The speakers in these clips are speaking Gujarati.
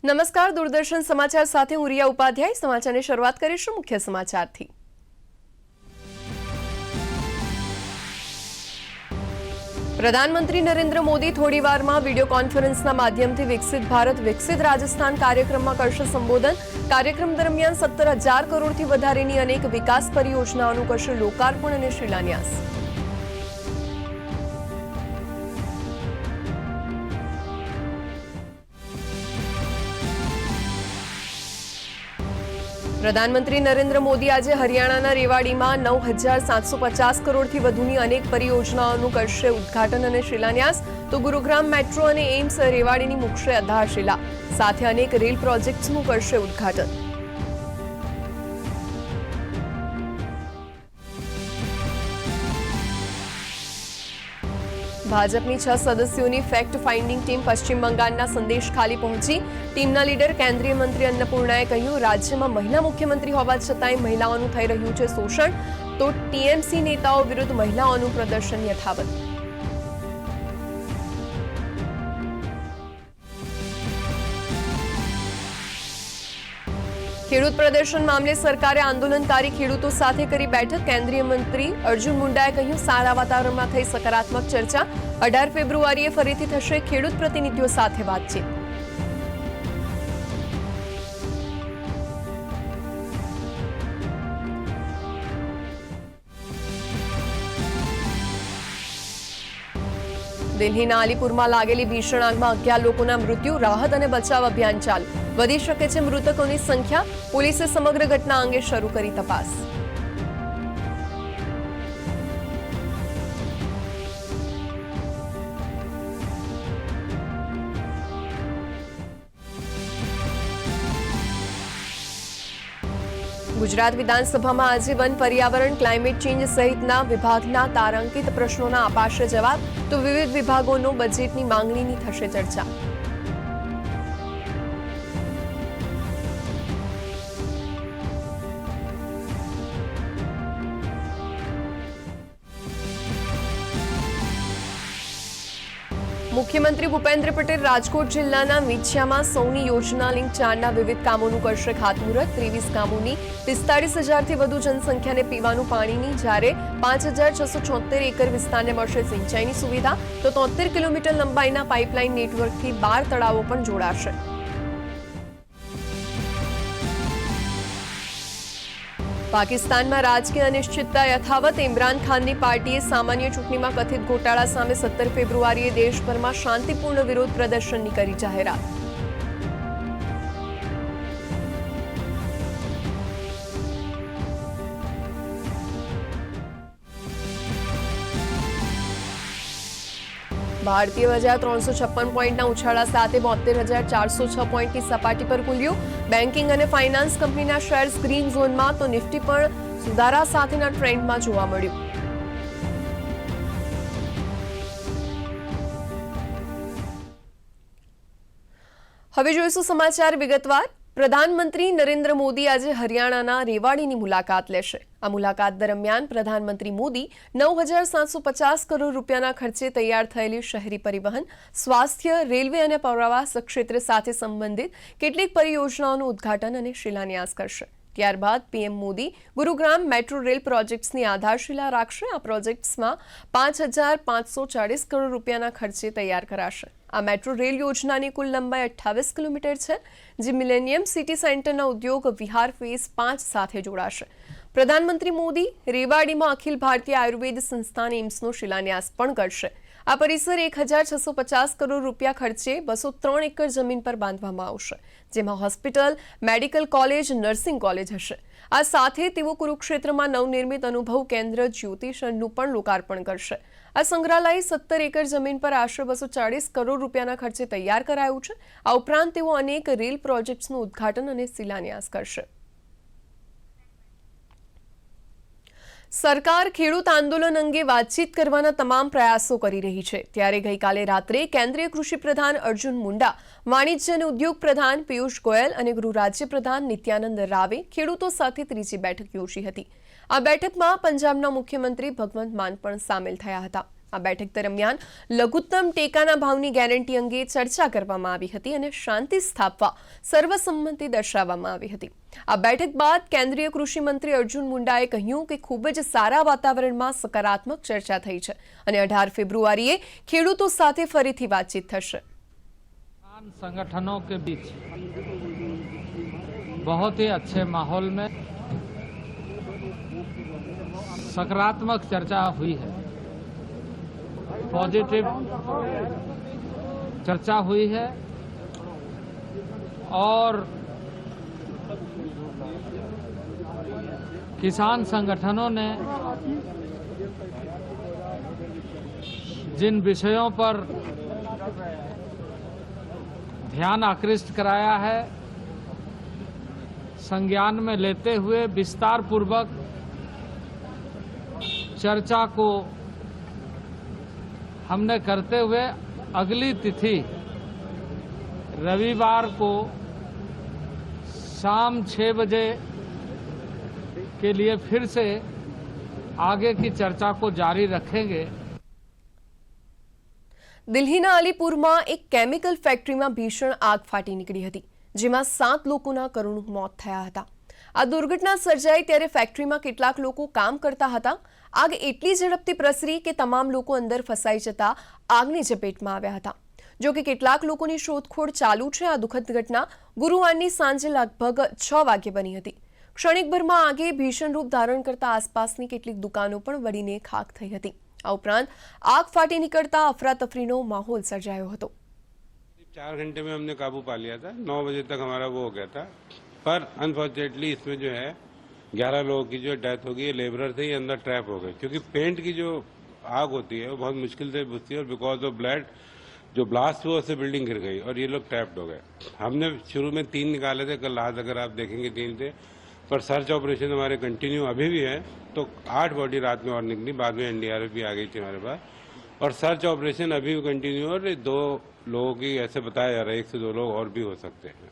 નમસ્કાર, દૂરદર્શન સમાચાર સાથે હું રિયા ઉપાધ્યાય. સમાચારની શરૂઆત કરીશું મુખ્ય સમાચારથી. પ્રધાનમંત્રી નરેન્દ્ર મોદી થોડીવારમાં વિડીયો કોન્ફરન્સના માધ્યમથી વિકસિત ભારત વિકસિત રાજસ્થાન કાર્યક્રમમાં કરશે સંબોધન. કાર્યક્રમ દરમિયાન 17,000 કરોડથી વધારેની અનેક વિકાસ પરિયોજનાઓનું કરશે લોકાર્પણ અને શિલાન્યાસ. પ્રધાનમંત્રી નરેન્દ્ર મોદી આજે હરિયાણાના રેવાડીમાં 9,750 કરોડથી વધુની અનેક પરિયોજનાઓનું કરશે ઉદ્ઘાટન અને શિલાન્યાસ. તો ગુરુગ્રામ મેટ્રો અને એમ્સ રેવાડીની મુકશે આધારશિલા. સાથે અનેક રેલ પ્રોજેક્ટ્સનું કરશે ઉદ્ઘાટન. ભાજપની 6 સદસ્યોની ફેક્ટ ફાઇન્ડિંગ ટીમ પશ્ચિમ બંગાળના સંદેશ ખાલી પહોંચી. ટીમના લીડર કેન્દ્રીય મંત્રી અન્નપૂર્ણાએ કહ્યું, રાજ્યમાં મહિલા મુખ્યમંત્રી હોવા છતાંય મહિલાઓનું થઈ રહ્યું છે શોષણ. તો ટીએમસી નેતાઓ વિરુદ્ધ મહિલાઓનું પ્રદર્શન યથાવત. ખેડૂત પ્રદર્શન મામલે સરકારે આંદોલનકારી ખેડૂતો સાથે કરી બેઠક. કેન્દ્રીય મંત્રી અર્જુન મુંડાએ કહ્યું, સારા વાતાવરણમાં થઈ સકારાત્મક ચર્ચા. 18 ફેબ્રુઆરીએ ફરીથી થશે ખેડૂત પ્રતિનિધિઓ સાથે વાતચીત. દિલ્હીના અલીપુરમાં લાગેલી ભીષણ આગમાં 11 લોકોના મૃત્યુ. રાહત અને બચાવ અભિયાન ચાલુ. વધી શકે છે મૃતકોની સંખ્યા. પોલીસે સમગ્ર ઘટના અંગે શરૂ કરી તપાસ. ગુજરાત વિધાનસભામાં આજે વન, પર્યાવરણ, ક્લાઇમેટ ચેન્જ સહિતના વિભાગના તારાંકિત પ્રશ્નોના અપાશે જવાબ. તો વિવિધ વિભાગોનો બજેટની માંગણીની થશે ચર્ચા. મુખ્યમંત્રી ભૂપેન્દ્ર પટેલ રાજકોટ જિલ્લાના વિછિયામાં સૌની યોજના લિંક 4ના વિવિધ કામોનું કરશે ખાતમુહૂર્ત. 23 કામોની 45,000થી વધુ જનસંખ્યાને પીવાનું પાણીની, જ્યારે 5,676 એકર વિસ્તારને મળશે સિંચાઈની સુવિધા. તો 73 કિલોમીટર લંબાઈના પાઇપલાઇન નેટવર્કથી 12 તળાવો પણ જોડાશે. પાકિસ્તાનમાં રાજકીય અનિશ્ચિતતા યથાવત. ઇમરાન ખાનની પાર્ટીએ સામાન્ય ચૂંટણીમાં કથિત ગોટાળા સામે 17 ફેબ્રુઆરીએ દેશભરમાં શાંતિપૂર્ણ વિરોધ પ્રદર્શનની કરી જાહેરાત. ભારતીય બજાર 356 પોઈન્ટના ઉછાળા સાથે 72,406 પોઈન્ટની સપાટી પર ખુલ્યું. બેન્કિંગ અને ફાઇનાન્સ કંપનીના શેર્સ ગ્રીન ઝોનમાં, તો નિફ્ટી પણ સુધારા સાથેના ટ્રેન્ડમાં જોવા મળ્યું. હવે જોઈશું સમાચાર વિગતવાર. પ્રધાનમંત્રી નરેન્દ્ર મોદી આજે હરિયાણાના રેવાડીની મુલાકાત લેશે. આ મુલાકાત દરમિયાન પ્રધાનમંત્રી મોદી 9,750 કરોડ રૂપિયાના ખર્ચે તૈયાર થયેલી શહેરી પરિવહન, સ્વાસ્થ્ય, રેલવે અને પ્રવાસ ક્ષેત્ર સાથે સંબંધિત કેટલીક પરિયોજનાઓનું ઉદ્ઘાટન અને શિલાન્યાસ કરશે. ત્યારબાદ PM Modi Gurugram metro rail પ્રોજેક્ટ્સની આધારશિલા રાખશે. આ પ્રોજેક્ટ્સમાં 5,540 કરોડ રૂપિયાના ખર્ચે તૈયાર કરાશે. આ મેટ્રો રેલ યોજનાની કુલ લંબાઈ 28 કિલોમીટર છે, જે મિલેનિયમ સિટી સેન્ટરના ઉદ્યોગ વિહાર ફેઝ 5 સાથે જોડાશે. પ્રધાનમંત્રી મોદી રેવાડીમાં અખિલ ભારતીય આયુર્વેદ સંસ્થાન એમ્સનો શિલાન્યાસ પણ કરશે. આ પરિસર 1,650 કરોડ રૂપિયા ખર્ચે 203 એકર જમીન પર બાંધવામાં આવશે, જેમાં hospital, medical college, nursing college હશે. આ સાથે તેઓ કુરુક્ષેત્રમાં નવનિર્મિત અનુભવ કેન્દ્ર જ્યોતિષનું પણ લોકાર્પણ કરશે. આ સંગ્રહાલય 17 એકર જમીન પર આશરે 240 કરોડ રૂપિયાના ખર્ચે તૈયાર કરાયું છે. આ ઉપરાંત તેઓ અનેક રેલ પ્રોજેક્ટ્સનું ઉદ્ઘાટન અને શિલાન્યાસ કરશે. સરકાર ખેડૂત આંદોલન અંગે વાતચીત કરવાના તમામ પ્રયાસો કરી રહી છે. ત્યારે ગઈકાલે રાત્રે કેન્દ્રીય કૃષિ પ્રધાન અર્જુન મુંડા, વાણિજ્ય અને ઉદ્યોગ પ્રધાન પિયુષ ગોયલ અને ગૃહ રાજ્ય પ્રધાન નિત્યાનંદ રાવે ખેડૂતો સાથે ત્રીજી બેઠક યોજી હતી. આ બેઠકમાં પંજાબના મુખ્યમંત્રી ભગવંત માન પણ સામેલ થયા હતા. આ બેઠક દરમિયાન લઘુત્તમ ટેકાના ભાવની ગેરંટી અંગે ચર્ચા કરવામાં આવી હતી અને શાંતિ સ્થાપવા સર્વસંમતિ દર્શાવવામાં આવી હતી। આ બેઠક બાદ કેન્દ્રીય કૃષિ મંત્રી અર્જુન મુંડાએ કહ્યું કે ખૂબ જ સારા વાતાવરણમાં સકારાત્મક ચર્ચા થઈ છે અને 18 ફેબ્રુઆરીએ ખેડૂતો સાથે ફરીથી વાતચીત થશે। संगठनों के बीच बहुत ही अच्छे माहौल में सकारात्मक चर्चा हुई है, पॉजिटिव चर्चा हुई है और किसान संगठनों ने जिन विषयों पर ध्यान आकृष्ट कराया है, संज्ञान में लेते हुए विस्तार पूर्वक चर्चा को हमने करते हुए अगली तिथि रविवार को शाम 6 बजे के लिए फिर से आगे की चर्चा को जारी रखेंगे। દિલ્હીના અલીપુરમાં એક કેમિકલ ફેક્ટરીમાં ભીષણ આગ ફાટી નીકળી હતી, જેમાં 7 લોકોના કરુણ મોત થયા હતા। આ દુર્ઘટના સર્જાઈ ત્યારે ફેક્ટરીમાં કેટલાક લોકો કામ કરતા હતા। આગ એટલી ઝડપથી પ્રસરી કે તમામ લોકો અંદર ફસાઈ જતા આગની ઝપેટમાં આવ્યા હતા। જો કે કેટલાક લોકોની શોધખોળ ચાલુ છે। આ દુઃખદ ઘટના ગુરુવારની સાંજે લગભગ 6 વાગે બની હતી। ક્ષણિકભરમાં આગે ભીષણ રૂપ ધારણ કરતા આસપાસની કેટલીક દુકાનો પણ બળીને ખાખ થઈ હતી। આ ઉપરાંત આગ फाटी निकलता अफरा-तफरीनो माहौल सर्जायो હતો। 4 घंटे में हमने काबू पा लिया था। 9 बजे तक हमारा वो हो गया था, पर अनफॉर्चुनेटली इसमें जो है 11 लोगों की जो डेथ हो गई, लेबरर थे ये अंदर ट्रैप हो गए, क्योंकि पेंट की जो आग होती है वो बहुत मुश्किल से बुझती है और बिकॉज ऑफ ब्लड जो ब्लास्ट हुआ उससे बिल्डिंग गिर गई और ये लोग ट्रैप्ड हो गए। हमने शुरू में 3 निकाले थे, कल आज अगर आप देखेंगे 3 थे, पर सर्च ऑपरेशन हमारे कंटिन्यू अभी भी है। तो 8 बॉडी रात में और निकली, बाद में एनडीआरएफ भी आ गई थी हमारे पास और सर्च ऑपरेशन अभी भी कंटिन्यू और 2 लोगों की ऐसे बताया जा रहा है, 1 से 2 लोग और भी हो सकते हैं।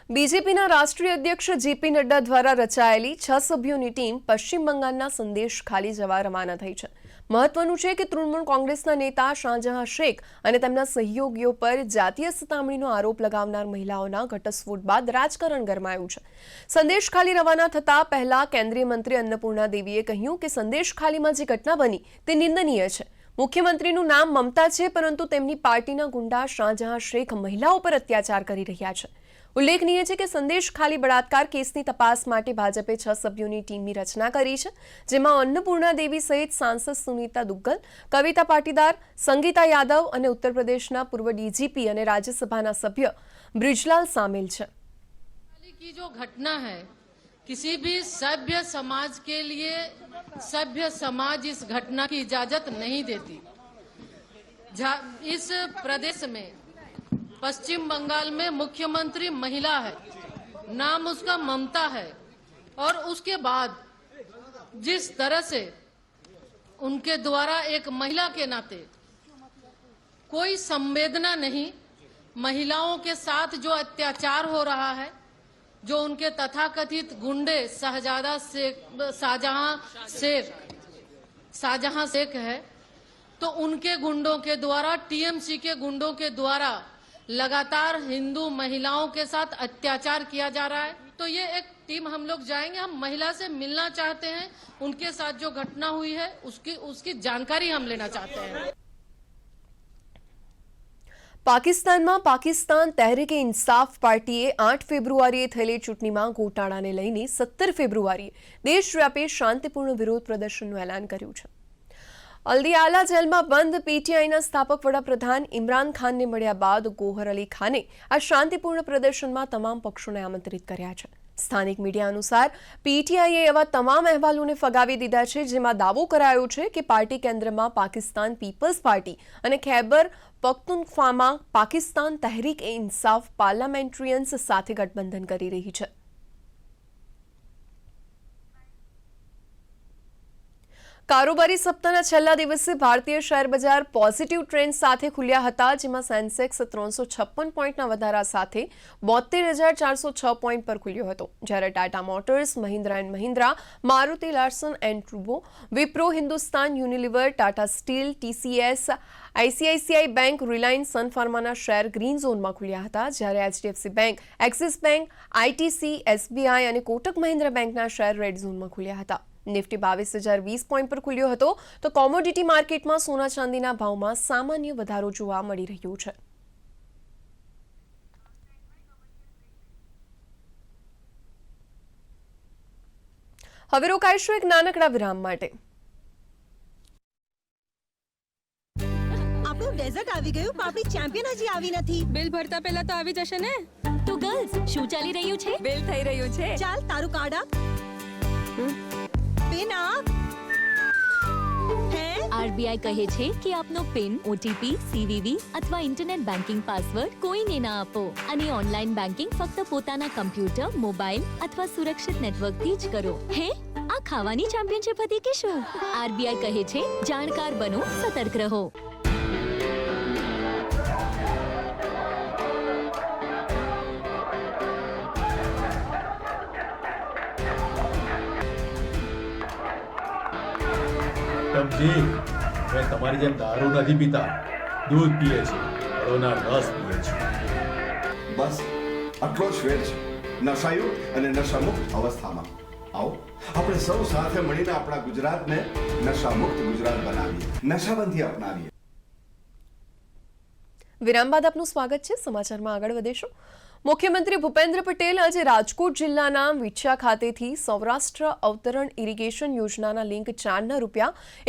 बीजेपीના રાષ્ટ્રીય અધ્યક્ષ જેપી નડ્ડા દ્વારા રચાયેલી 6 સભ્યોની ટીમ પશ્ચિમ બંગાળના સંદેશ ખાલી જવા રવાના થઈ છે। મહત્વનું છે કે તૃણમૂલ કોંગ્રેસના નેતા શાહજહાં શેખ અને તેમના સહયોગીઓ પર જાતીય સતામણીનો આરોપ લગાવનાર મહિલાઓના ઘટસ્ફોટ બાદ રાજકારણ ગરમાયું છે। સંદેશ ખાલી રવાના થતા પહેલા કેન્દ્રીય મંત્રી અન્નપૂર્ણા દેવીએ કહ્યું કે સંદેશ ખાલીમાં જે ઘટના બની તે નિંદનીય છે। મુખ્યમંત્રીનું નામ મમતા છે, પરંતુ તેમની પાર્ટીના ગુંડા શાહજહાં શેખ મહિલાઓ પર અત્યાચાર કરી રહ્યા છે। ઉલ્લેખનીય છે કે સંદેશ ખાલી બળાત્કાર કેસની તપાસ માટે ભાજપે 6 સભ્યોની ટીમની રચના કરી છે, જેમાં અન્નપૂર્ણા દેવી સહિત સાંસદ સુનીતા દુગ્ગલ, કવિતા પાટીદાર, સંગીતા યાદવ અને ઉત્તર પ્રદેશના પૂર્વ ડીજીપી અને રાજ્યસભાના સભ્ય બ્રિજલાલ સામેલ છે। की जो घटना है, किसी भी सभ्य समाज के लिए सभ्य समाज इस घटना की इजाजत नहीं देती। इस प्रदेश में पश्चिम बंगाल में मुख्यमंत्री महिला है, नाम उसका ममता है, और उसके बाद जिस तरह से उनके द्वारा एक महिला के नाते कोई संवेदना नहीं, महिलाओं के साथ जो अत्याचार हो रहा है, जो उनके तथाकथित गुंडे शाहजहां शेख है, तो उनके गुंडों के द्वारा, टीएमसी के गुंडों के द्वारा लगातार हिंदू महिलाओं के साथ अत्याचार किया जा रहा है। तो ये एक टीम हम लोग जाएंगे, हम महिला से मिलना चाहते हैं, उनके साथ जो घटना हुई है उसकी जानकारी हम लेना चाहते हैं। પાકિસ્તાનમાં પાકિસ્તાન તહેરીકે ઇન્સાફ પાર્ટીએ 8 ફેબ્રુઆરીએ થયેલી ચૂંટણીમાં ગોટાળાને લઈને 17 ફેબ્રુઆરીએ દેશવ્યાપી શાંતિપૂર્ણ વિરોધ પ્રદર્શનનું એલાન કર્યું છે। અલ્દિયાલા જેલમાં બંધ પીટીઆઈના સ્થાપક વડાપ્રધાન ઇમરાન ખાનને મળ્યા બાદ ગોહર અલી ખાને આ શાંતિપૂર્ણ પ્રદર્શનમાં તમામ પક્ષોને આમંત્રિત કર્યા છે। સ્થાનિક મીડિયા અનુસાર પીટીઆઈએ એવા તમામ અહેવાલોને ફગાવી દીધા છે, જેમાં દાવો કરાયો છે કે પાર્ટી કેન્દ્રમાં પાકિસ્તાન પીપલ્સ પાર્ટી અને ખૈબર પખ્તુનખ્વામાં પાકિસ્તાન તહેરીક એ ઇન્સાફ પાર્લામેન્ટરિયન્સ સાથે ગઠબંધન કરી રહી છે। કારોબારી સપ્તાહના છેલ્લા દિવસે ભારતીય શેર બજાર પોઝિટિવ ટ્રેન્ડ સાથે ખુલ્યા હતા, જેમાં સેન્સેક્સ 356 પોઈન્ટના વધારા સાથે 72,406 પોઈન્ટ પર ખુલ્યો હતો, જ્યારે Tata Motors, Mahindra and Mahindra, Maruti Larsen and ટ્રુબો, Wipro, Hindustan Unilever, Tata Steel, TCS, ICICI Bank, Reliance, Sun ફાર્માના શેર ગ્રીન ઝોનમાં ખુલ્યા હતા, જ્યારે HDFC Bank, Axis Bank, ITC, SBI અને કોટક મહિન્દ્રા બેંકના શેર રેડ ઝોનમાં ખુલ્યા હતા. નિફ્ટી 22,020 પોઈન્ટ પર ખુલ્યો હતો, તો કોમોડિટી માર્કેટમાં સોના ચાંદીના ભાવમાં સામાન્ય વધારો જોવા મળી રહ્યો છે. હવે રોકાઈશું એક નાનકડા વિરામ માટે. આપણું ડેઝર્ટ આવી ગયું, પણ આપણી ચેમ્પિયન હજી આવી નથી. બિલ ભરતા પહેલા તો આવી જશે ને. તો ગર્લ્સ, શું ચાલી રહ્યું છે? બિલ થઈ રહ્યું છે. ચાલ તારું કાર્ડ આપ. પિન આપ. હે? આરબીઆઈ કહે છે કે આપનો પિન, ઓટીપી, સીવીવી અથવા ઇન્ટરનેટ બેન્કિંગ પાસવર્ડ કોઈને ના આપો અને ઓનલાઈન બેન્કિંગ ફક્ત પોતાના કમ્પ્યુટર, મોબાઈલ અથવા સુરક્ષિત નેટવર્કથી જ કરો. હે, આ ખાવાની ચેમ્પિયનશિપ હતી કે શું? આરબીઆઈ કહે છે, જાણકાર બનો, સતર્ક રહો. તમજી, મેં તમારી જેમ દારૂ નથી પીતા, દૂધ પીએ છે, ફળોના રસ પીએ છે. બસ આટલો જ ફેર છે નશાયુક્ત અને નશામુક્ત અવસ્થામાં. આવો આપણે સૌ સાથે મળીને આપણા ગુજરાતને નશામુક્ત ગુજરાત બનાવીએ, નશાબંધી અપનાવીએ. વિરામ બાદ આપનું સ્વાગત છે. સમાચારમાં આગળ વધીશું. મુખ્યમંત્રી ભૂપેન્દ્ર પટેલ આજે રાજકોટ જિલ્લાના વિછિયા ખાતેથી સૌરાષ્ટ્ર અવતરણ ઇરિગેશન યોજનાના લિંક 4ના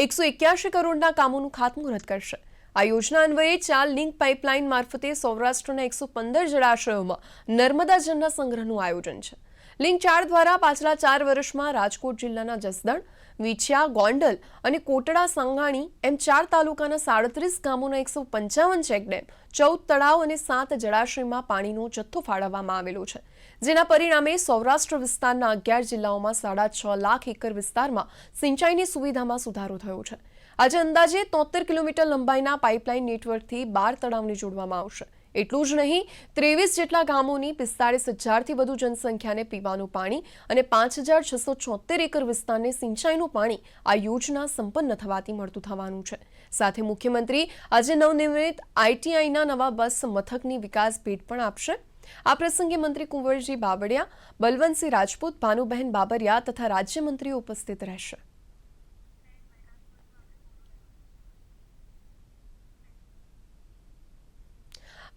₹181 કરોડના કામોનું ખાતમુહૂર્ત કરશે. આ યોજના અન્વયે 4 લિંક પાઇપલાઇન મારફતે સૌરાષ્ટ્રના 115 જળાશયોમાં નર્મદા જળના સંગ્રહનું આયોજન છે. લિંક 4 દ્વારા પાછલા 4 વર્ષમાં રાજકોટ જિલ્લાના જસદણ, વિછિયા, ગોંડલ અને કોટડા, સાંગાણી એમ 4 તાલુકાના 37 ગામોના 155 ચેકડેમ, 14 તળાવ અને 7 જળાશયમાં પાણીનો જથ્થો ફાળવવામાં આવેલો છે, જેના પરિણામે સૌરાષ્ટ્ર વિસ્તારના 11 જિલ્લાઓમાં 6.5 લાખ એકર વિસ્તારમાં સિંચાઈની સુવિધામાં સુધારો થયો છે. આજે અંદાજે 73 કિલોમીટર લંબાઈના પાઇપલાઇન નેટવર્કથી 12 તળાવને જોડવામાં આવશે. એટલું જ નહીં, 23 જેટલા ગામોની 45,000થી વધુ જનસંખ્યાને પીવાનું પાણી અને 5,676 એકર વિસ્તારને સિંચાઈનું પાણી આ યોજના સંપન્ન થવાથી મળતું થવાનું છે. સાથે મુખ્યમંત્રી આજે નવનિર્મિત ITIના નવા બસ મથકની વિકાસ ભેટ પણ આપશે. આ પ્રસંગે મંત્રી કુંવરજી બાવળિયા, બલવંતસિંહ રાજપૂત, ભાનુબહેન બાબરિયા તથા રાજ્યમંત્રીઓ ઉપસ્થિત રહેશે.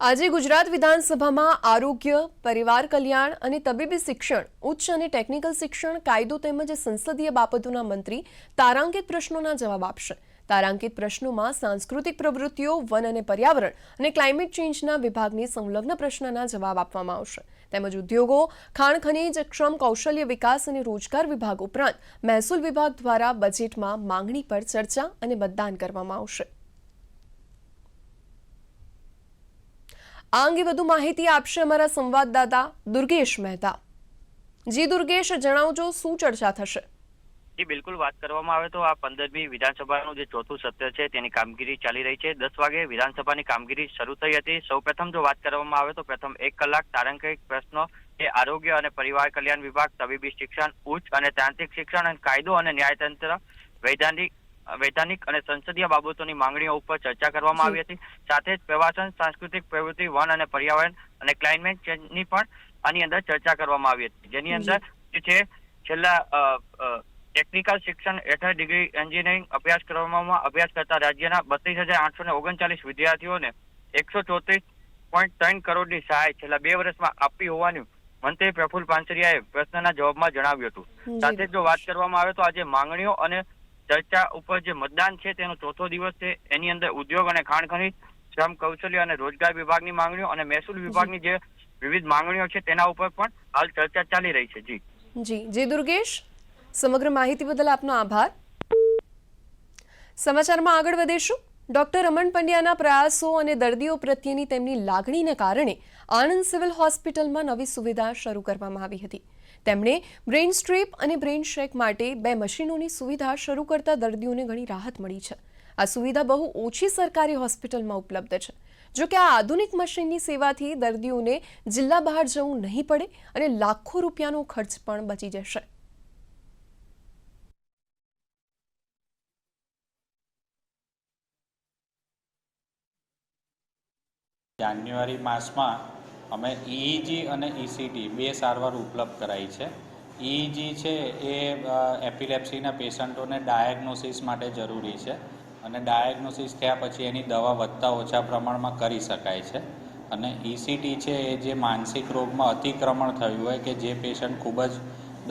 આજે ગુજરાત વિધાનસભામાં આરોગ્ય, પરિવાર કલ્યાણ અને તબીબી શિક્ષણ, ઉચ્ચ અને ટેકનિકલ શિક્ષણ, કાયદો તેમજ સંસદીય બાબતોના મંત્રી તારાંકિત પ્રશ્નોના જવાબ આપશે. તારાંકિત પ્રશ્નોમાં સાંસ્કૃતિક પ્રવૃત્તિઓ, વન અને પર્યાવરણ અને ક્લાઇમેટ ચેન્જના વિભાગની સંલગ્ન પ્રશ્નના જવાબ આપવામાં આવશે. તેમજ ઉદ્યોગો, ખાણ ખનીજ, શ્રમ, કૌશલ્ય વિકાસ અને રોજગાર વિભાગ ઉપરાંત મહેસૂલ વિભાગ દ્વારા બજેટમાં માંગણી પર ચર્ચા અને મતદાન કરવામાં આવશે. આ અંગે વધુ માહિતી આપશે અમારા સંવાદદાતા દુર્ગેશ મહેતા. જી દુર્ગેશ, જણાવજો શું ચર્ચા થશે? જી બિલકુલ, વાત કરવામાં આવે તો આ 15મી વિધાનસભાનું જે ચોથું સત્ર છે તેની કામગીરી ચાલી રહી છે. 10 વાગે વિધાનસભાની કામગીરી શરૂ થઈ હતી. સૌપ્રથમ જો વાત કરવામાં આવે તો પ્રથમ 1 કલાક તારાંકિત પ્રશ્નો એ આરોગ્ય અને પરિવાર કલ્યાણ વિભાગ, તબીબી શિક્ષણ, ઉચ્ચ અને તાંત્રિક શિક્ષણ અને કાયદો અને ન્યાયતંત્ર, વૈધાનિક અને સંસદીય બાબતોની માંગણીઓ ઉપર ચર્ચા કરવામાં આવી હતી. સાથે જ પ્રવાસન, સાંસ્કૃતિક પ્રવૃત્તિ, વન અને પર્યાવરણ અને ક્લાઇમેટ ચેન્જની પણ આની અંદર ચર્ચા કરવામાં આવી હતી. જેની અંદર જે છે છેલ્લા ટેકનિકલ શિક્ષણ હેઠળ ડિગ્રી એન્જિનિયરિંગ અભ્યાસ કરતા રાજ્યના 32,839 વિદ્યાર્થીઓને 134.3 કરોડની સહાય છેલ્લા 2 વર્ષમાં આપી હોવાનું મંત્રી પ્રફુલ્લ પાનસરિયાએ પ્રશ્નના જવાબમાં જણાવ્યું હતું. સાથે જો વાત કરવામાં આવે તો આજે માંગણીઓ અને ચર્ચા ઉપર જે મતદાન છે તેનો ચોથો દિવસ છે. એની અંદર ઉદ્યોગ અને ખાણ ખનીજ, શ્રમ, કૌશલ્ય અને રોજગાર વિભાગની માંગણીઓ અને મહેસૂલ વિભાગની જે વિવિધ માંગણીઓ છે તેના ઉપર પણ હાલ ચર્ચા ચાલી રહી છે. જી દુર્ગેશ, સમગ્ર માહિતી બદલ આપનો આભાર. સમાચારમાં આગળ વધીશું. ડોક્ટર રમણ પંડ્યાના પ્રયાસો અને દર્દીઓ પ્રત્યેની તેમની લાગણીને કારણે આણંદ સિવિલ હોસ્પિટલમાં નવી સુવિધા શરૂ કરવામાં આવી હતી. તેમણે બ્રેઇન સ્ટ્રીપ અને બ્રેઇન શેક માટે 2 મશીનોની સુવિધા શરૂ કરતા દર્દીઓને ઘણી રાહત મળી છે. આ સુવિધા બહુ ઓછી સરકારી હોસ્પિટલમાં ઉપલબ્ધ છે. જો કે આ આધુનિક મશીનની સેવાથી દર્દીઓને જિલ્લા બહાર જવું નહીં પડે અને લાખો રૂપિયાનો ખર્ચ પણ બચી જશે. જાન્યુઆરી માસમાં અમે EEG અને ECG 2 સારવાર ઉપલબ્ધ કરાઈ છે. EEG છે એ એપિલેપ્સીના પેશન્ટોને ડાયગ્નોસિસ માટે જરૂરી છે અને ડાયગ્નોસિસ થયા પછી એની દવા વધતા ઓછા પ્રમાણમાં કરી શકાય છે. અને ECG છે એ જે માનસિક રોગમાં અતિક્રમણ થયું હોય કે જે પેશન્ટ ખૂબ જ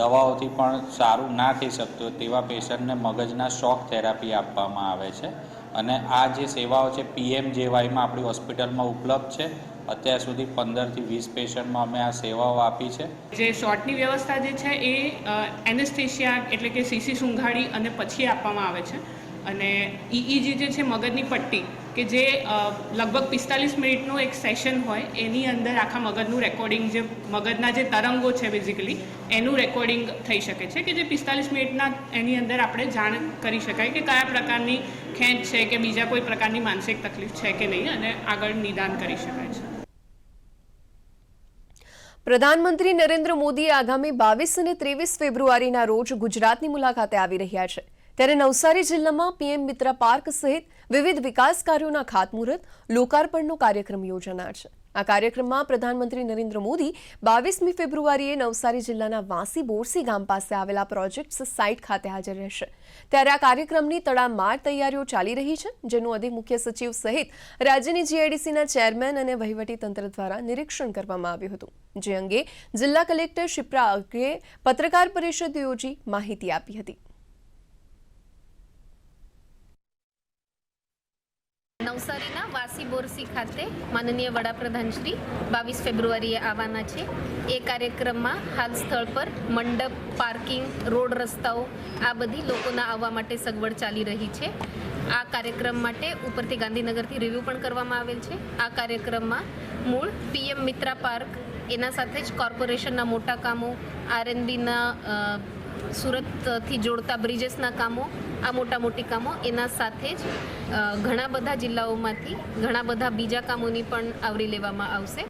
દવાઓથી પણ સારું ના થઈ શકતું તેવા પેશન્ટને મગજના શોક થેરાપી આપવામાં આવે છે. અને આ જે સેવાઓ છે PMJYમાં આપણી હોસ્પિટલમાં ઉપલબ્ધ છે. અત્યાર સુધી 15 થી 20 પેશન્ટમાં અમે આ સેવાઓ આપી છે. જે શોર્ટની વ્યવસ્થા જે છે એ એનેસ્થેશિયા એટલે કે સીસી સૂંઘાડી અને પછી આપવામાં આવે છે. અને EEG જે છે મગજની પટ્ટી કે જે લગભગ 45 મિનિટનું એક સેશન હોય એની અંદર આખા મગજનું રેકોર્ડિંગ જે મગજના જે તરંગો છે બેઝિકલી એનું રેકોર્ડિંગ થઈ શકે છે કે જે 45 મિનિટના એની અંદર આપણે જાણ કરી શકાય કે કયા પ્રકારની ખેંચ છે કે બીજા કોઈ પ્રકારની માનસિક તકલીફ છે કે નહીં અને આગળ નિદાન કરી શકાય છે. પ્રધાનમંત્રી નરેન્દ્ર મોદી આગામી 22 અને 23 ફેબ્રુઆરીના રોજ ગુજરાતની મુલાકાતે આવી રહ્યા છે. ત્યારે નવસારી જિલ્લામાં PM મિત્ર પાર્ક સહિત વિવિધ વિકાસ કાર્યોના ખાતમુહૂર્ત લોકાર્પણનો કાર્યક્રમ યોજાનાર છે. આ કાર્યક્રમમાં પ્રધાનમંત્રી નરેન્દ્ર મોદી 22મી ફેબ્રુઆરીએ નવસારી જિલ્લાના વાંસી બોરસી ગામ પાસે આવેલા પ્રોજેક્ટ્સ સાઇટ ખાતે હાજર રહેશે. ત્યારે આ કાર્યક્રમની તડામાર તૈયારીઓ ચાલી રહી છે, જેનું અધિક મુખ્ય સચિવ સહિત રાજ્યની GIDCના ચેરમેન અને વહીવટીતંત્ર દ્વારા નિરીક્ષણ કરવામાં આવ્યું હતું, જે અંગે જિલ્લા કલેક્ટર શિપ્રા અગ્રેએ પત્રકાર પરિષદ યોજી માહિતી આપી હતી. નવસારીના વાસી બોરસી ખાતે માનનીય વડાપ્રધાન શ્રી 22 ફેબ્રુઆરીએ આવવાના છે. એ કાર્યક્રમમાં હાલ સ્થળ પર મંડપ, પાર્કિંગ, રોડ રસ્તાઓ આ બધી લોકોના આવવા માટે સગવડ ચાલી રહી છે. આ કાર્યક્રમ માટે ઉપરથી ગાંધીનગરથી રિવ્યૂ પણ કરવામાં આવેલ છે. આ કાર્યક્રમમાં મૂળ PM મિત્રા પાર્ક, એના સાથે જ કોર્પોરેશનના મોટા કામો, RNBના સુરતથી જોડતા બ્રિજેસના કામો, આ મોટી કામો, એના સાથે જ ઘણા બધા જિલ્લાઓમાંથી ઘણા બધા બીજા કામોની પણ આવરી લેવામાં આવશે.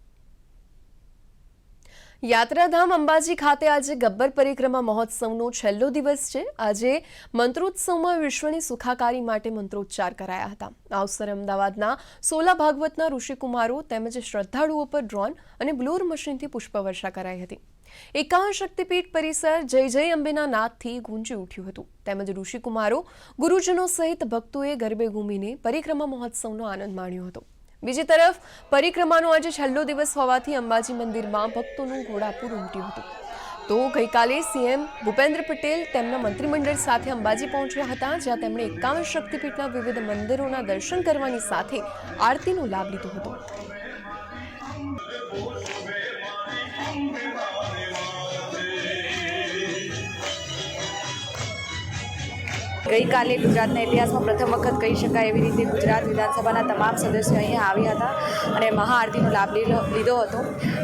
યાત્રાધામ અંબાજી ખાતે આજે ગબ્બર પરિક્રમા મહોત્સવનો છેલ્લો દિવસ છે. આજે મંત્રોત્સવમાં વિશ્વની સુખાકારી માટે મંત્રોચ્ચાર કરાયા હતા. આ અવસરે અમદાવાદના સોલા ભાગવતના ઋષિકુમારો તેમજ શ્રદ્ધાળુઓ પર ડ્રોન અને બ્લોર મશીનથી પુષ્પવર્ષા કરાઈ હતી. 51 શક્તિપીઠ પરિસર જય જય અંબેના નાદથી ગુંજી ઉઠ્યું હતું. તેમજ ઋષિકુમારો, ગુરુજનો સહિત ભક્તોએ ગરબે ઘૂમીને પરિક્રમા મહોત્સવનો આનંદ માણ્યો હતો. બીજી તરફ પરિક્રમાનો આજે છેલ્લો દિવસ હોવાથી અંબાજી મંદિરમાં ભક્તોનું ઘોડાપુર ઉમટ્યું હતું. તો ગઈકાલે CM ભૂપેન્દ્ર પટેલ તેમના મંત્રીમંડળ સાથે અંબાજી પહોંચ્યા હતા, જ્યાં તેમણે 51 શક્તિપીઠના વિવિધ મંદિરોના દર્શન કરવાની સાથે આરતીનો લાભ લીધો હતો. ગઈકાલે ગુજરાતના ઇતિહાસમાં પ્રથમ વખત કહી શકાય એવી રીતે ગુજરાત વિધાનસભાના તમામ સદસ્યો અહીંયા આવ્યા હતા અને મહાઆરતીનો લાભ લીધો હતો.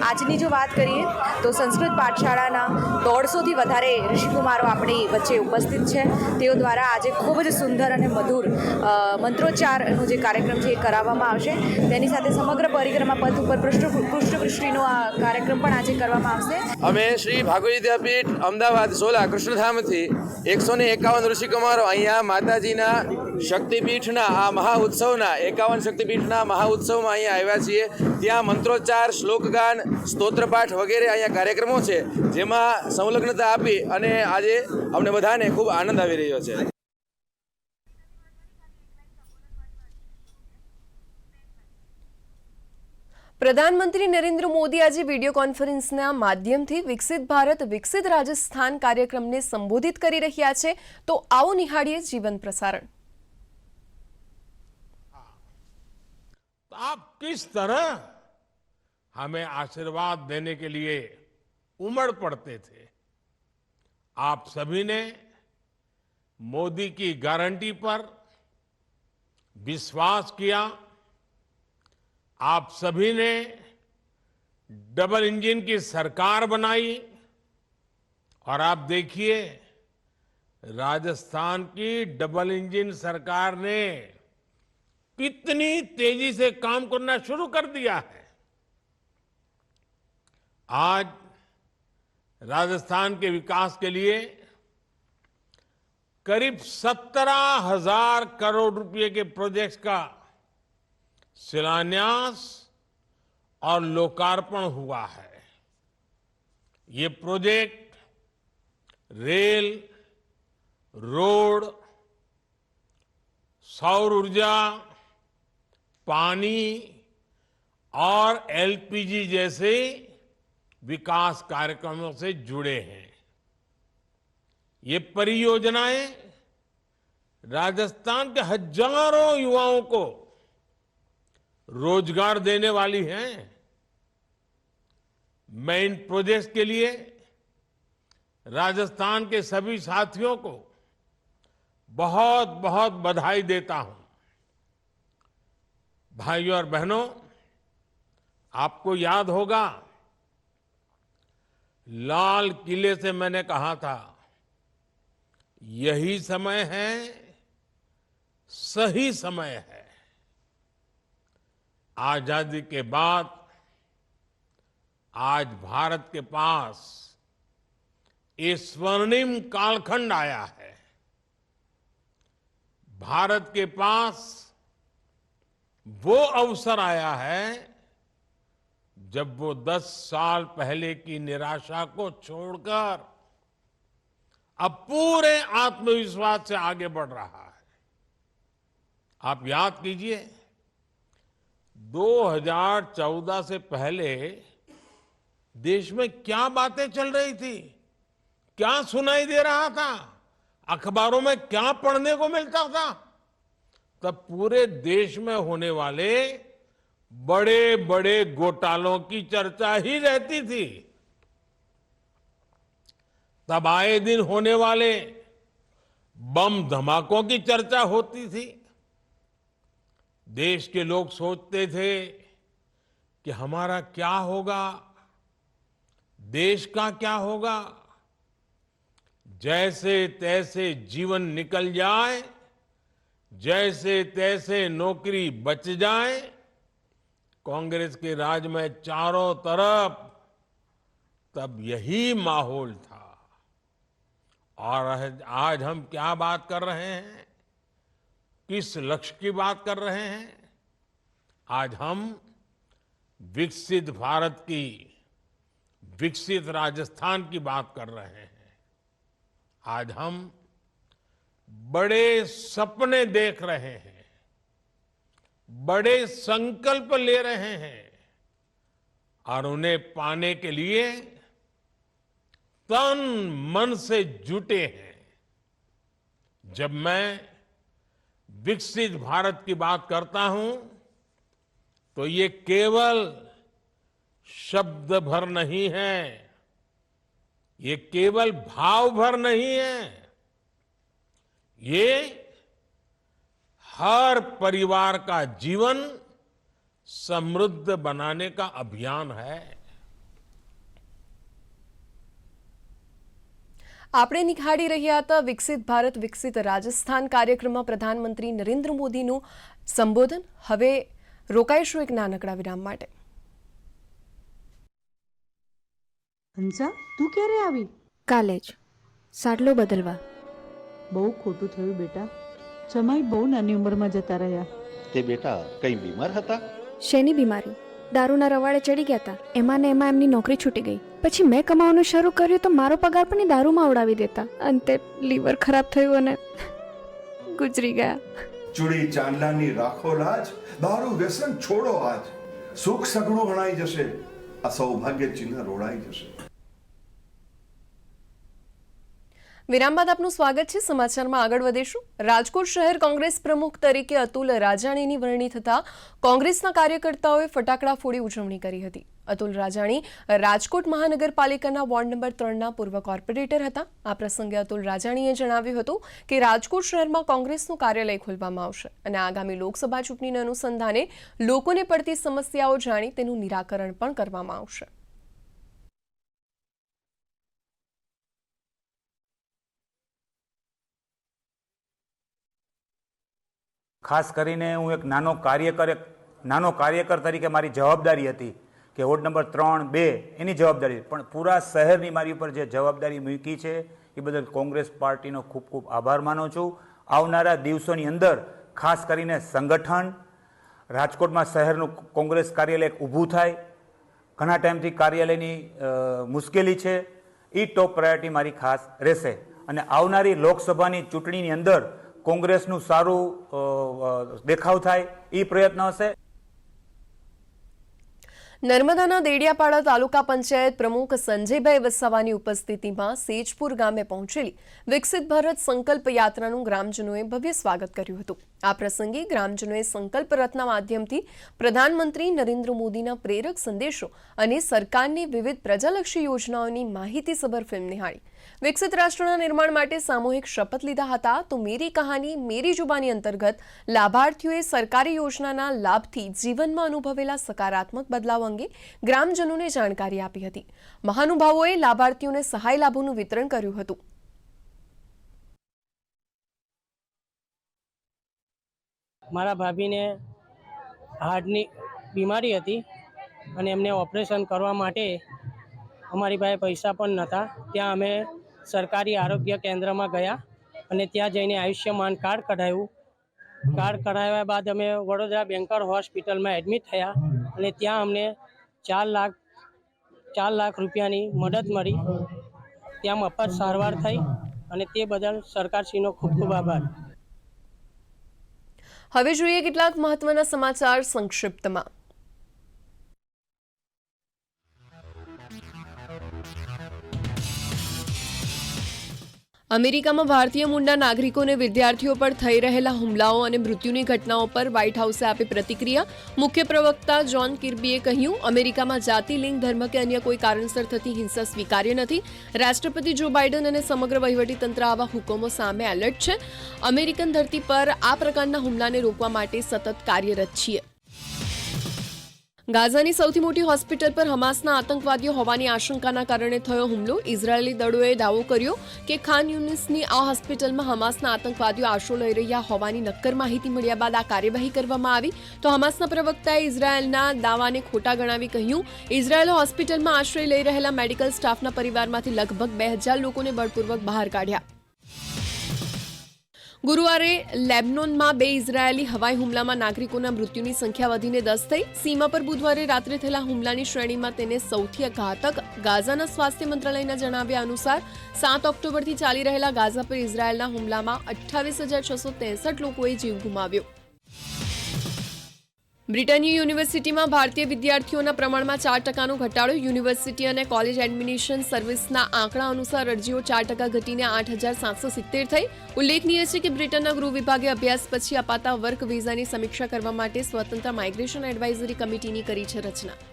આજની જો વાત કરીએ તો સંસ્કૃત પાઠશાળાના 150થી વધારે ઋષિકુમારો આપણી વચ્ચે ઉપસ્થિત છે. તેઓ દ્વારા આજે ખૂબ જ સુંદર અને મધુર મંત્રોચ્ચારનો જે કાર્યક્રમ છે એ કરાવવામાં આવશે. તેની સાથે સમગ્ર પરિક્રમા પથ ઉપર પૃષ્ઠવૃષ્ટિનો આ કાર્યક્રમ પણ આજે કરવામાં આવશે. અમે શ્રી ભાગવત વિદ્યાપીઠ અમદાવાદ સોલા કૃષ્ણધામથી 151 ઋષિકુમારો અહીંયા માતાજીના શક્તિપીઠના આ મહાઉત્સવના 51 શક્તિપીઠના મહાઉત્સવમાં અહીંયા આવ્યા છીએ. ત્યાં મંત્રોચ્ચાર, શ્લોકગાન, સ્તોત્રપાઠ વગેરે અહીંયા કાર્યક્રમો છે, જેમાં સંલગ્નતા આપી અને આજે અમને બધાને ખૂબ આનંદ આવી રહ્યો છે. પ્રધાનમંત્રી નરેન્દ્ર મોદી આજે વિડીયો કોન્ફરન્સના માધ્યમથી વિકસિત ભારત વિકસિત રાજસ્થાન કાર્યક્રમને સંબોધિત કરી રહ્યા છે. તો આવો નિહાળીએ જીવન પ્રસારણ. आप किस तरह हमें आशीर्वाद देने के लिए उमड़ पड़ते थे. आप सभी ने मोदी की गारंटी पर विश्वास किया। आप सभी ने डबल इंजन की सरकार बनाई और आप देखिए राजस्थान की डबल इंजन सरकार ने कितनी तेजी से काम करना शुरू कर दिया है। आज राजस्थान के विकास के लिए करीब 17,000 करोड़ रुपए के प्रोजेक्ट्स का शिलान्यास और लोकार्पण हुआ है। ये प्रोजेक्ट रेल, रोड, सौर ऊर्जा, पानी और एलपीजी जैसे विकास कार्यक्रमों से जुड़े हैं। ये परियोजनाएं राजस्थान के हजारों युवाओं को रोजगार देने वाली हैं। मैं इन प्रोजेक्ट्स के लिए राजस्थान के सभी साथियों को बहुत बहुत बधाई देता हूं। भाइयों और बहनों, आपको याद होगा लाल किले से मैंने कहा था यही समय है, सही समय है। आजादी के बाद आज भारत के पास ये स्वर्णिम कालखंड आया है। भारत के पास वो अवसर आया है जब वो 10 साल पहले की निराशा को छोड़कर अब पूरे आत्मविश्वास से आगे बढ़ रहा है। आप याद कीजिए 2014 से पहले देश में क्या बातें चल रही थी, क्या सुनाई दे रहा था, अखबारों में क्या पढ़ने को मिलता था। तब पूरे देश में होने वाले बड़े बड़े घोटालों की चर्चा ही रहती थी। तब आए दिन होने वाले बम धमाकों की चर्चा होती थी। देश के लोग सोचते थे कि हमारा क्या होगा, देश का क्या होगा। जैसे तैसे जीवन निकल जाए, जैसे तैसे नौकरी बच जाए। कांग्रेस के राज में चारों तरफ तब यही माहौल था। और आज हम क्या बात कर रहे हैं, किस लक्ष्य की बात कर रहे हैं। आज हम विकसित भारत की, विकसित राजस्थान की बात कर रहे हैं। आज हम बड़े सपने देख रहे हैं, बड़े संकल्प ले रहे हैं और उन्हें पाने के लिए तन मन से जुटे हैं। जब मैं विकसित भारत की बात करता हूं तो ये केवल शब्द भर नहीं है, ये केवल भाव भर नहीं है। ये हर परिवार का जीवन समृद्ध बनाने का अभियान है। આપણે નિહાળી રહ્યા હતા વિકસિત ભારત વિકસિત રાજસ્થાન કાર્યક્રમમાં પ્રધાનમંત્રી નરેન્દ્ર મોદીનું સંબોધન. હવે રોકાઈશું એક નાનકડા વિરામ માટે. હંસા, તું ક્યારે આવી? કાલે જ સાડલો બદલવા. બહુ ખોટું થયું બેટા. જમાઈ બહુ નાની ઉંમરમાં જતા રહ્યા. તે બેટા કઈ બીમાર હતા? શેની બીમારી? દારૂના રવાડે ચડી ગયા હતા. એમાં ને એમાં એમની નોકરી છૂટી ગઈ. પછી મેં કમાવાનું શરૂ કર્યું તો મારો પગાર પણ એ દારૂમાં ઉડાવી દેતા. અંતે લીવર ખરાબ થયું અને ગુજરી ગયા. ચૂડી ચાંદલાની રાખો લાજ, દારૂ વ્યસન છોડો આજ. સુખ સગડું હણાઈ જશે, અસૌભાગ્ય ચિહ્ન રોડાઈ જશે. વિરામ બાદ આપનું સ્વાગત છે. સમાચારમાં આગળ વધીશું. રાજકોટ શહેર કોંગ્રેસ પ્રમુખ તરીકે અતુલ રાજાણીની વરણી થતા કોંગ્રેસના કાર્યકર્તાઓએ ફટાકડા ફોડી ઉજવણી કરી હતી. અતુલ રાજાણી રાજકોટ મહાનગરપાલિકાના વોર્ડ નંબર 3ના પૂર્વ કોર્પોરેટર હતા. આ પ્રસંગે અતુલ રાજાણીએ જણાવ્યું હતું કે રાજકોટ શહેરમાં કોંગ્રેસનું કાર્યાલય ખોલવામાં આવશે અને આગામી લોકસભા ચૂંટણીના અનુસંધાને લોકોને પડતી સમસ્યાઓ જાણી તેનું નિરાકરણ પણ કરવામાં આવશે. ખાસ કરીને હું એક નાનો કાર્યકર તરીકે મારી જવાબદારી હતી કે વોર્ડ નંબર 3, 2 એની જવાબદારી, પણ પૂરા શહેરની મારી ઉપર જે જવાબદારી મૂકી છે એ બદલ કોંગ્રેસ પાર્ટીનો ખૂબ ખૂબ આભાર માનું છું. આવનારા દિવસોની અંદર ખાસ કરીને સંગઠન, રાજકોટમાં શહેરનું કોંગ્રેસ કાર્યાલય ઊભું થાય, ઘણા ટાઈમથી કાર્યાલયની મુશ્કેલી છે, એ ટોપ પ્રાયોરિટી મારી ખાસ રહેશે. અને આવનારી લોકસભાની ચૂંટણીની અંદર કોંગ્રેસનું સારું દેખાવ થાય એ પ્રયત્ન હશે. નર્મદાના દેડિયાપાડા તાલુકા પંચાયત પ્રમુખ સંજયભાઈ વસાવાની ઉપસ્થિતિમાં સેજપુર ગામે પહોંચેલી વિકસિત ભારત સંકલ્પ યાત્રાનું ગ્રામજનોએ ભવ્ય સ્વાગત કર્યું હતું. આ પ્રસંગે ગ્રામજનોએ સંકલ્પ રથના માધ્યમથી પ્રધાનમંત્રી નરેન્દ્ર મોદીના પ્રેરક સંદેશો અને સરકારની વિવિધ પ્રજાલક્ષી યોજનાઓની માહિતીસભર ફિલ્મ નિહાળી. વિકસિત રાષ્ટ્રના નિર્માણ માટે સામૂહિક શપથ લીધા હતા. તો મેરી કહાની મેરી જુબાની અંતર્ગત લાભાર્થીઓએ સરકારી યોજનાના લાભથી જીવનમાં અનુભવેલા સકારાત્મક બદલાવ અંગે ગ્રામજનોને જાણકારી આપી હતી. મહાનુભાવોએ લાભાર્થીઓને સહાય લાભોનું વિતરણ કર્યું હતું. મારા ભાભીને હાર્ટની બીમારી હતી અને એમને ઓપરેશન કરવા માટે અમારી પાસે પૈસા પણ નહોતા. ત્યાં અમે સરકારી આરોગ્ય કેન્દ્રમાં ગયા અને ત્યાં જઈને આયુષ્યમાન કાર્ડ કઢાવ્યું. કાર્ડ કઢાવ્યા બાદ અમે વડોદરા બેન્કર હોસ્પિટલમાં એડમિટ થયા અને ત્યાં અમને 4 લાખ રૂપિયાની મદદ મળી. ત્યાં મફત સારવાર થઈ અને તે બદલ સરકારશ્રીનો ખૂબ ખૂબ આભાર. હવે જોઈએ કેટલાક મહત્વના સમાચાર સંક્ષિપ્તમાં. અમેરિકામાં ભારતીય મૂળના નાગરિકોને વિદ્યાર્થીઓ પર થઈ રહેલા હુમલાઓ અને મૃત્યુની ઘટનાઓ પર વ્હાઇટ હાઉસે આપી પ્રતિક્રિયા. મુખ્ય પ્રવક્તા જ્હોન કિર્બીએ કહ્યું, અમેરિકામાં જાતિ, લિંગ, ધર્મ કે અન્ય કોઈ કારણસર થતી હિંસા સ્વીકાર્ય નથી. રાષ્ટ્રપતિ જો બાઇડન અને સમગ્ર વહીવટીતંત્ર આવા હુકમો સામે એલર્ટ છે. અમેરિકન ધરતી પર આ પ્રકારના હુમલાને રોકવા માટે સતત કાર્યરત છીએ. ગાઝાની સૌથી મોટી હોસ્પિટલ પર હમાસના આતંકવાદીઓ હોવાની આશંકાના કારણે થયો હુમલો. ઇઝરાયેલી દળોએ દાવો કર્યો કે ખાન યુનિસની આ હોસ્પિટલમાં હમાસના આતંકવાદીઓ આશરો લઈ રહ્યા હોવાની નક્કર માહિતી મળ્યા બાદ આ કાર્યવાહી કરવામાં આવી. તો હમાસના પ્રવક્તાએ ઇઝરાયેલના દાવાને ખોટા ગણાવી કહ્યું, ઇઝરાયેલે હોસ્પિટલમાં આશ્રય લઈ રહેલા મેડિકલ સ્ટાફના પરિવારમાંથી લગભગ 2000 લોકોને બળપૂર્વક બહાર કાઢ્યા. ગુરુવારે લેબનોનમાં 2 ઇઝરાયેલી હવાઈ હુમલામાં નાગરિકોના મૃત્યુની સંખ્યા વધીને 10 થઈ. સીમા પર બુધવારે રાત્રે થયેલા હુમલાની શ્રેણીમાં તેને સૌથી ઘાતક. ગાઝાના સ્વાસ્થ્ય મંત્રાલયના જણાવ્યા અનુસાર 7 ઓક્ટોબરથી ચાલી રહેલા ગાઝા પર ઇઝરાયેલના હુમલામાં 28,663 લોકોએ જીવ ગુમાવ્યો. બ્રિટનની યુનિવર્સિટીમાં ભારતીય વિદ્યાર્થીઓના પ્રમાણમાં 4% ઘટાડો. યુનિવર્સિટી અને કોલેજ એડમિનિસ્ટ્રેશન સર્વિસના આંકડા અનુસાર અરજીઓ 4% ઘટીને 8,770 થઈ. ઉલ્લેખનીય છે કે બ્રિટનના ગૃહ વિભાગે અભ્યાસ પછી અપાતા વર્ક વિઝાની સમીક્ષા કરવા માટે સ્વતંત્ર માઇગ્રેશન એડવાઇઝરી કમિટીની કરી છે રચના.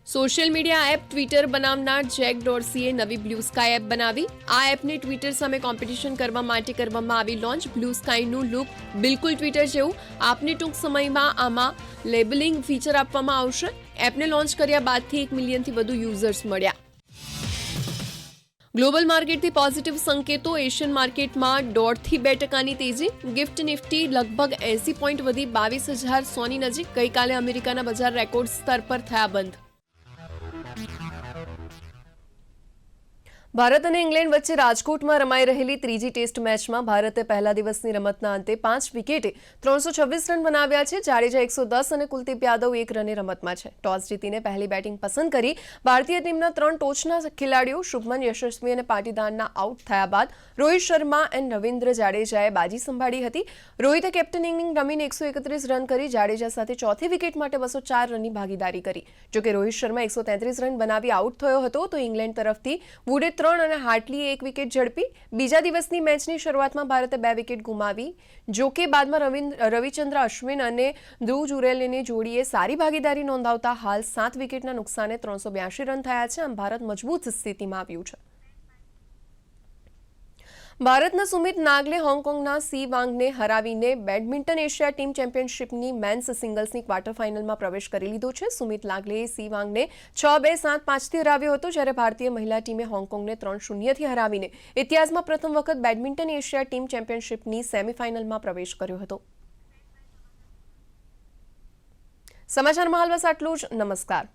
સોશિયલ મીડિયા એપ ટ્વિટર બનાવનાર જેક ડોર્સીએ નવી બ્લુ સ્કાય એપ બનાવી. આ એપને ટ્વિટર સામે કોમ્પિટિશન કરવા માટે કરવામાં આવી લોન્ચ. બ્લુ સ્કાયનું લુક બિલકુલ ટ્વિટર જેવું. આપને ટૂંક સમયમાં આમાં લેબલિંગ ફીચર આપવામાં આવશે. એપને લોન્ચ કર્યા બાદથી 1 મિલિયનથી વધુ યુઝર્સ મળ્યા. ગ્લોબલ માર્કેટથી પોઝિટિવ સંકેતો. એશિયન માર્કેટમાં 1.5% તેજી. ગિફ્ટ નિફ્ટી લગભગ 80 પોઈન્ટ વધી 22,100ની નજીક. ગઈકાલે અમેરિકાના બજાર રેકોર્ડ સ્તર પર થયા બંધ. ભારત અને ઇંગ્લેન્ડ વચ્ચે રાજકોટમાં રમાઈ રહેલી ત્રીજી ટેસ્ટ મેચમાં ભારતે પહેલા દિવસની રમતના અંતે 5 વિકેટે 326 રન બનાવ્યા છે. જાડેજા 110 અને કુલદીપ યાદવ 1 રને રમતમાં છે. ટોસ જીતીને પહેલી બેટિંગ પસંદ કરી ભારતીય ટીમના 3 ટોચના ખેલાડીઓ શુભમન, યશસ્વી અને પાટીદારના આઉટ થયા બાદ રોહિત શર્મા અને રવિન્દ્ર જાડેજાએ બાજી સંભાળી હતી. રોહિતે કેપ્ટન ઇનિંગ રમીને 131 રન કરી જાડેજા સાથે ચોથી વિકેટ માટે 204 રનની ભાગીદારી કરી. જોકે રોહિત શર્મા 133 રન બનાવી આઉટ થયો હતો. તો ઇંગ્લેન્ડ તરફથી વુડે 3 અને હાર્ટલીએ 1 વિકેટ ઝડપી. બીજા દિવસની મેચની શરૂઆતમાં ભારતે 2 વિકેટ ગુમાવી. જોકે બાદમાં રવિચંદ્ર અશ્વિન અને ધ્રુવ જુરેલની જોડીએ સારી ભાગીદારી નોંધાવતા હાલ 7 વિકેટના નુકસાને 382 રન થયા છે. આમ ભારત મજબૂત સ્થિતિમાં આવ્યું છે. ભારતના સુમિત નાગલે હોંગકોંગના સી વાંગને હરાવીને બેડમિન્ટન એશિયા ટીમ ચેમ્પિયનશિપની મેન્સ સિંગલ્સની ક્વાર્ટર ફાઇનલમાં પ્રવેશ કરી લીધો છે. સુમિત નાગલેએ સી વાંગને 6-2, 7-5થી હરાવ્યો હતો, જ્યારે ભારતીય મહિલા ટીમે હોંગકોંગને 3-0થી હરાવીને ઇતિહાસમાં પ્રથમ વખત બેડમિન્ટન એશિયા ટીમ ચેમ્પિયનશિપની સેમીફાઇનલમાં પ્રવેશ કર્યો હતો. સમાચારમાં હાલ બસ આટલું જ. નમસ્કાર.